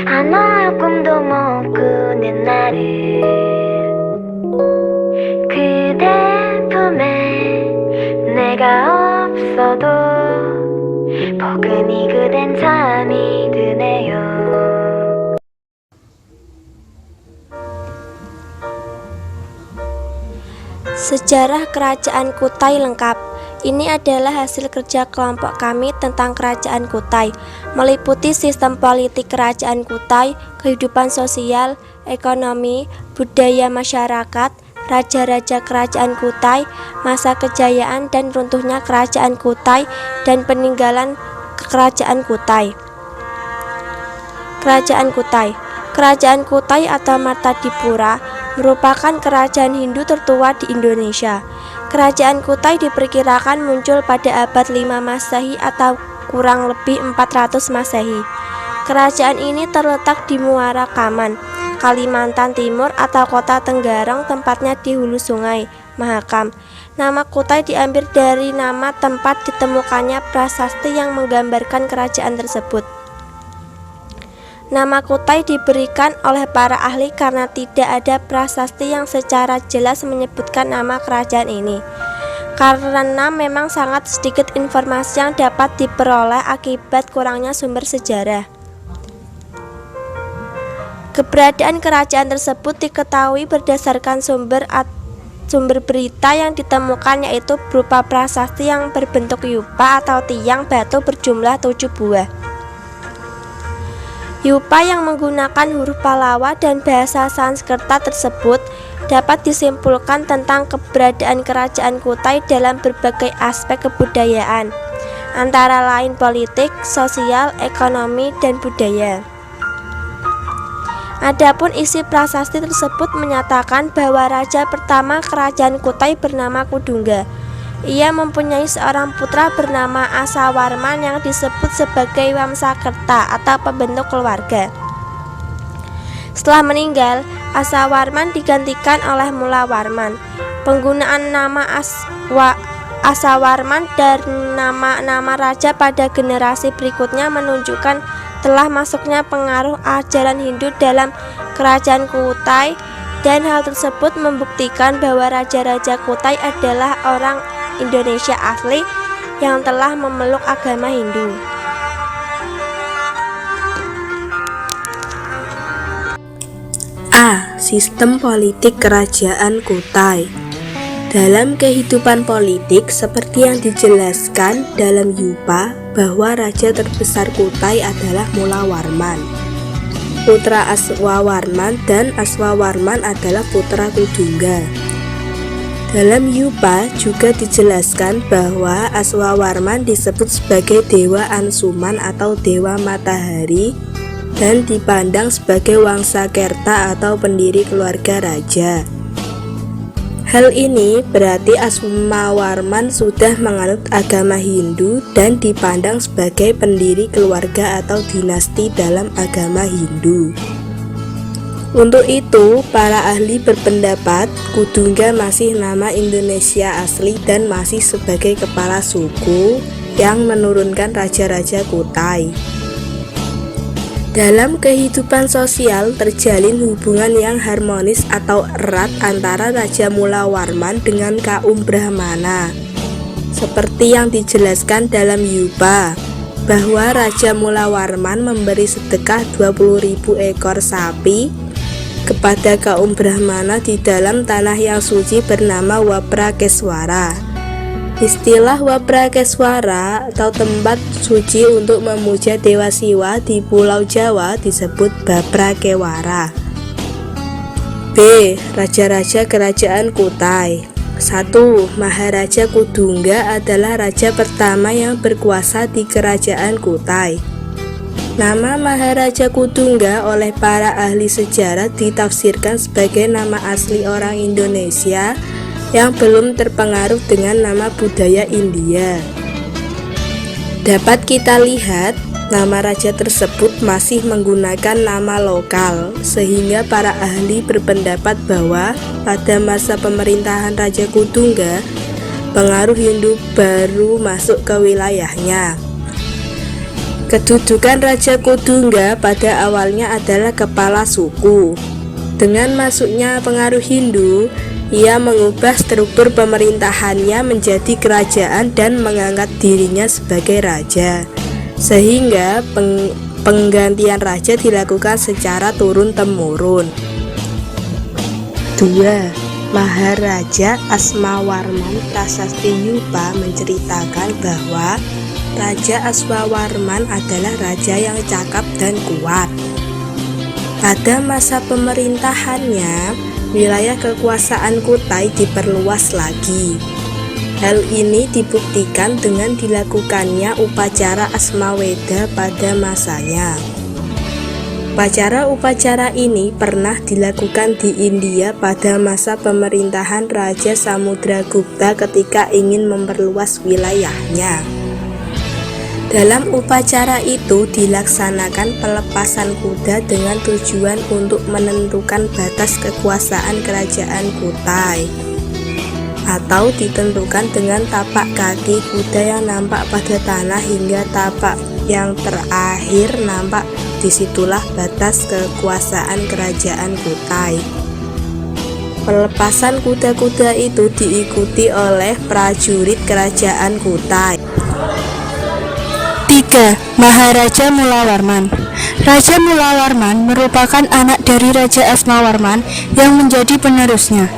하나의 꿈도 못 꾸는 나를 그대 품에 내가 없어도 포근히 그댄 잠이 드네요. Sejarah Kerajaan Kutai lengkap. Ini adalah hasil kerja kelompok kami tentang Kerajaan Kutai, meliputi sistem politik Kerajaan Kutai, kehidupan sosial, ekonomi, budaya masyarakat, raja-raja Kerajaan Kutai, masa kejayaan dan runtuhnya Kerajaan Kutai, dan peninggalan Kerajaan Kutai. Kerajaan Kutai. Kerajaan Kutai atau Martadipura merupakan kerajaan Hindu tertua di Indonesia. Kerajaan Kutai diperkirakan muncul pada abad 5 Masehi atau kurang lebih 400 Masehi. Kerajaan ini terletak di Muara Kaman, Kalimantan Timur atau Kota Tenggarong, tempatnya di hulu sungai Mahakam. Nama Kutai diambil dari nama tempat ditemukannya prasasti yang menggambarkan kerajaan tersebut. Nama Kutai diberikan oleh para ahli karena tidak ada prasasti yang secara jelas menyebutkan nama kerajaan ini. Karena memang sangat sedikit informasi yang dapat diperoleh akibat kurangnya sumber sejarah. Keberadaan kerajaan tersebut diketahui berdasarkan sumber berita yang ditemukan, yaitu berupa prasasti yang berbentuk yupa atau tiang batu berjumlah 7 buah. Yupa yang menggunakan huruf Pallawa dan bahasa Sanskerta tersebut dapat disimpulkan tentang keberadaan kerajaan Kutai dalam berbagai aspek kebudayaan, antara lain politik, sosial, ekonomi, dan budaya. Adapun isi prasasti tersebut menyatakan bahwa raja pertama kerajaan Kutai bernama Kudungga. Ia mempunyai seorang putra bernama Asawarman yang disebut sebagai Wamsakerta atau pembentuk keluarga. Setelah meninggal, Asawarman digantikan oleh Mulawarman. Penggunaan nama Asawarman dan nama-nama raja pada generasi berikutnya menunjukkan telah masuknya pengaruh ajaran Hindu dalam kerajaan Kutai, dan hal tersebut membuktikan bahwa raja-raja Kutai adalah orang Indonesia asli yang telah memeluk agama Hindu. A. Sistem politik kerajaan Kutai. Dalam kehidupan politik, seperti yang dijelaskan dalam Yupa, bahwa raja terbesar Kutai adalah Mulawarman, putra Aswawarman, dan Aswawarman adalah putra Kudungga. Dalam Yupa juga dijelaskan bahwa Aswawarman disebut sebagai Dewa Ansuman atau Dewa Matahari dan dipandang sebagai Wangsakerta atau pendiri keluarga raja. Hal ini berarti Aswawarman sudah menganut agama Hindu dan dipandang sebagai pendiri keluarga atau dinasti dalam agama Hindu. Untuk itu, para ahli berpendapat Kudungga masih nama Indonesia asli dan masih sebagai kepala suku yang menurunkan raja-raja Kutai. Dalam kehidupan sosial terjalin hubungan yang harmonis atau erat antara Raja Mulawarman dengan kaum Brahmana. Seperti yang dijelaskan dalam Yupa, bahwa Raja Mulawarman memberi sedekah 20.000 ekor sapi kepada kaum Brahmana di dalam tanah yang suci bernama Waprakeswara. Istilah Waprakeswara atau tempat suci untuk memuja Dewa Siwa di Pulau Jawa disebut Baprakewara. B. Raja-raja kerajaan Kutai. 1. Maharaja Kudungga adalah raja pertama yang berkuasa di kerajaan Kutai. Nama Maharaja Kudungga oleh para ahli sejarah ditafsirkan sebagai nama asli orang Indonesia yang belum terpengaruh dengan nama budaya India. Dapat kita lihat, nama raja tersebut masih menggunakan nama lokal, sehingga para ahli berpendapat bahwa pada masa pemerintahan Raja Kudungga, pengaruh Hindu baru masuk ke wilayahnya. Kedudukan Raja Kudungga pada awalnya adalah kepala suku. Dengan masuknya pengaruh Hindu, ia mengubah struktur pemerintahannya menjadi kerajaan dan mengangkat dirinya sebagai raja, sehingga penggantian raja dilakukan secara turun-temurun. 2. Maharaja Asmawarman Prasastiyupa menceritakan bahwa Raja Aswawarman adalah raja yang cakap dan kuat. Pada masa pemerintahannya, wilayah kekuasaan Kutai diperluas lagi. Hal ini dibuktikan dengan dilakukannya upacara Asmaweda pada masanya. Upacara ini pernah dilakukan di India pada masa pemerintahan Raja Samudragupta ketika ingin memperluas wilayahnya. Dalam upacara itu dilaksanakan pelepasan kuda dengan tujuan untuk menentukan batas kekuasaan kerajaan Kutai, atau ditentukan dengan tapak kaki kuda yang nampak pada tanah hingga tapak yang terakhir nampak. Disitulah batas kekuasaan kerajaan Kutai. Pelepasan kuda-kuda itu diikuti oleh prajurit kerajaan Kutai. 3. Maharaja Mulawarman. Raja Mulawarman merupakan anak dari Raja Asmawarman yang menjadi penerusnya.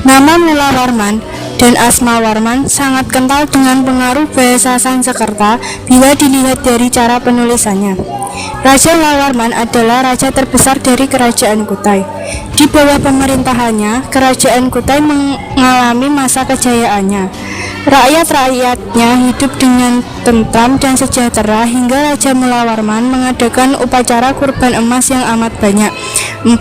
Nama Mulawarman dan Asmawarman sangat kental dengan pengaruh bahasa Sanskerta bila dilihat dari cara penulisannya. Raja Mulawarman adalah raja terbesar dari kerajaan Kutai. Di bawah pemerintahannya, kerajaan Kutai mengalami masa kejayaannya. Rakyat-rakyatnya hidup dengan tentram dan sejahtera hingga Raja Mulawarman mengadakan upacara kurban emas yang amat banyak. 4.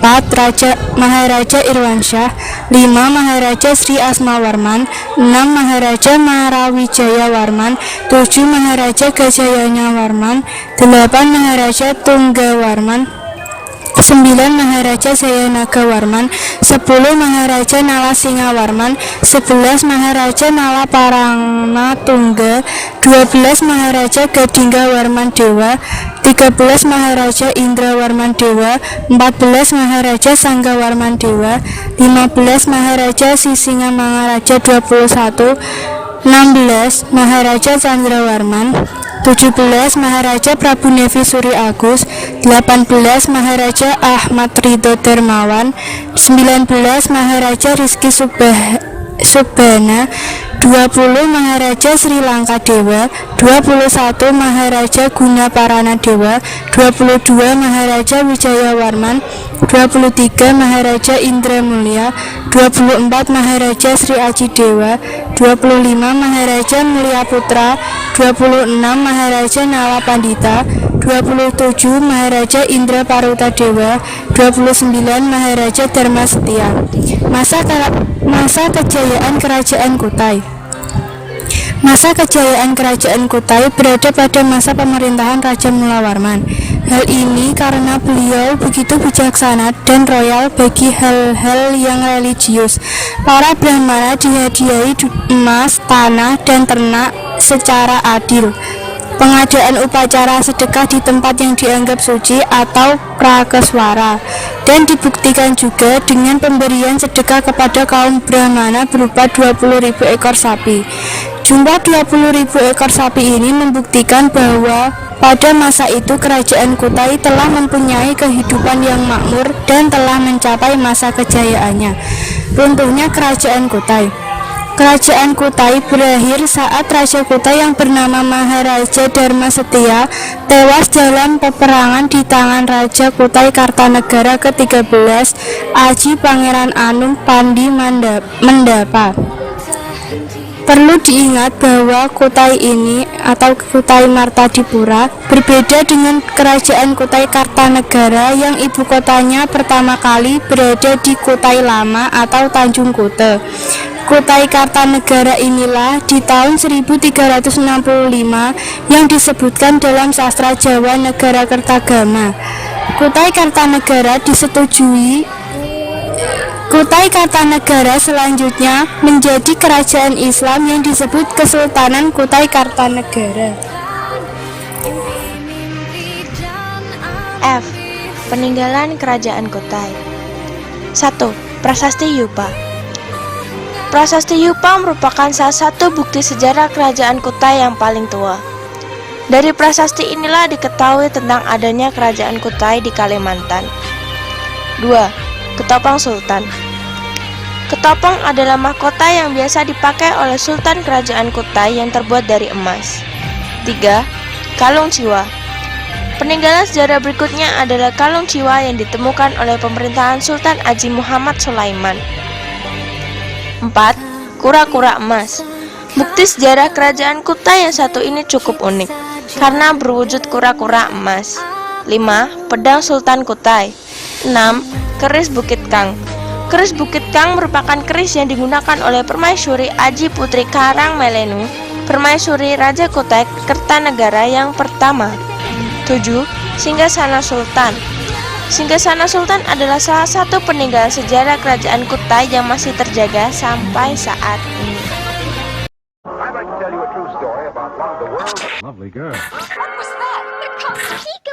Maharaja Irwansyah. 5. Maharaja Sri Asmawarman. 6. Maharaja Marawijaya Warman. 7. Maharaja Gajayana Warman. 8. Maharaja Tunggawarman. 9. Maharaja Jayanaga Warman. 10. Maharaja Nalasinga Warman. 11. Maharaja Nalaparangna Tungga. 12. Maharaja Gadingga Warman Dewa. 13. Maharaja Indra Warman Dewa. 14. Maharaja Sangga Warman Dewa. 15. Maharaja Sisinga Mangaraja 21. 16. Maharaja Chandra Warman. 17. Maharaja Prabu Nevi Suri Agus. 18. Maharaja Ahmad Ridho Darmawan. 19. Maharaja Rizky Subhana. 20. Maharaja Sri Lanka Dewa. 21. Maharaja Guna Parana Dewa. 22. Maharaja Wijaya Warman. 23. Maharaja Indra Mulia. 24. Maharaja Sri Aji Dewa. 25. Maharaja Mulia Putra. 26. Maharaja Nala Pandita. 27. Maharaja Indra Paruta Dewa. 29. Maharaja Dharma Setia. Masa kejayaan kerajaan Kutai. Masa kejayaan kerajaan Kutai berada pada masa pemerintahan Raja Mulawarman. Hal ini karena beliau begitu bijaksana dan royal bagi hal-hal yang religius. Para Brahmana dihadiahi emas, tanah, dan ternak secara adil. Pengadaan upacara sedekah di tempat yang dianggap suci atau prakeswara, dan dibuktikan juga dengan pemberian sedekah kepada kaum Brahmana berupa 20.000 ekor sapi. Jumlah 20.000 ekor sapi ini membuktikan bahwa pada masa itu kerajaan Kutai telah mempunyai kehidupan yang makmur dan telah mencapai masa kejayaannya. Runtuhnya kerajaan Kutai. Kerajaan Kutai berakhir saat Raja Kutai yang bernama Maharaja Dharma Setia tewas dalam peperangan di tangan Raja Kutai Kartanegara ke-13 Aji Pangeran Anum Pandi Mendapa. Perlu diingat bahwa Kutai ini atau Kutai Martadipura berbeda dengan kerajaan Kutai Kartanegara yang ibu kotanya pertama kali berada di Kutai Lama atau Tanjung Kute. Kutai Kartanegara inilah di tahun 1365 yang disebutkan dalam sastra Jawa Negara Kertagama. Kutai Kartanegara selanjutnya menjadi kerajaan Islam yang disebut Kesultanan Kutai Kartanegara. F. Peninggalan Kerajaan Kutai. 1. Prasasti Yupa. Prasasti Yupa merupakan salah satu bukti sejarah Kerajaan Kutai yang paling tua. Dari prasasti inilah diketahui tentang adanya Kerajaan Kutai di Kalimantan. 2. Ketopang Sultan. Ketopang adalah mahkota yang biasa dipakai oleh Sultan Kerajaan Kutai yang terbuat dari emas. 3. Kalung Ciwa. Peninggalan sejarah berikutnya adalah kalung Ciwa yang ditemukan oleh pemerintahan Sultan Haji Muhammad Sulaiman. 4. Kura-kura emas. Bukti sejarah Kerajaan Kutai yang satu ini cukup unik karena berwujud kura-kura emas. 5. Pedang Sultan Kutai. 6. Keris Bukit Kang. Keris Bukit Kang merupakan keris yang digunakan oleh Permaisuri Aji Putri Karang Melenu, Permaisuri Raja Kutai Kertanegara yang pertama. 7. Singgasana Sultan. Singgasana Sultan adalah salah satu peninggalan sejarah Kerajaan Kutai yang masih terjaga sampai saat ini. I'd like to tell you a true story about one of the world's lovely girls. What was that? There comes the